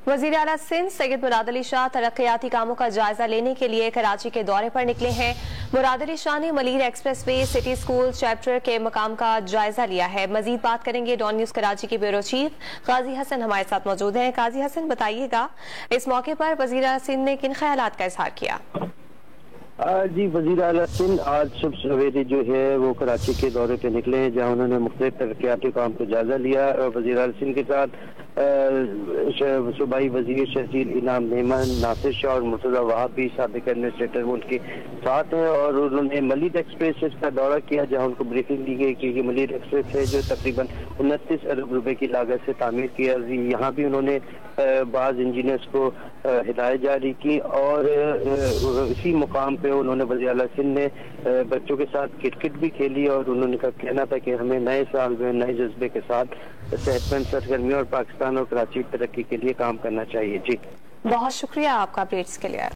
वज़ीर आला सिंध सैयद मुराद अली शाह तरक्याती कामों का जायजा लेने के लिए कराची के दौरे पर निकले हैं। मुराद अली शाह ने Malir express way city school chapter के मकाम का जायजा लिया है। मजीद बात करेंगे डॉन न्यूज कराची के ब्यूरो चीफ काजी हसन हमारे साथ मौजूद हैं। काजी हसन, बताइएगा इस मौके पर वज़ीर आला सिंध ने किन ख्यालात का इजहार किया? जी, वज़ीर आला सिंध आज सुबह सवेरे जो है वो कराची के दौरे पे निकले हैं, जहाँ उन्होंने मुख्तलिफ तरक्याती काम का जायजा लिया। वज़ीर आला सिंध के साथ सूबाई वज़ीर शहजीर इनाम मेमन, नासिर शाह और मुर्तज़ा वहाब भी साबिक़ एडमिनिस्ट्रेटर उनके साथ हैं। और उन्होंने मलीर एक्सप्रेस का दौरा किया, जहाँ उनको ब्रीफिंग दी गई कि मलीर एक्सप्रेस है जो तकरीबन 29 अरब रुपए की लागत से तामीर किया। यहाँ भी उन्होंने बाज़ इंजीनियर्स को हिदायत जारी की और इसी मुकाम पे उन्होंने वज़ीर आला सिंध ने बच्चों के साथ क्रिकेट भी खेली और उन्होंने कहना था कि हमें नए साल में नए जज्बे के साथ सेहतमंद सरगर्मियों और पाकिस्तान और कराची की तरक्की के लिए काम करना चाहिए। जी, बहुत शुक्रिया आपका अपडेट्स के लिए।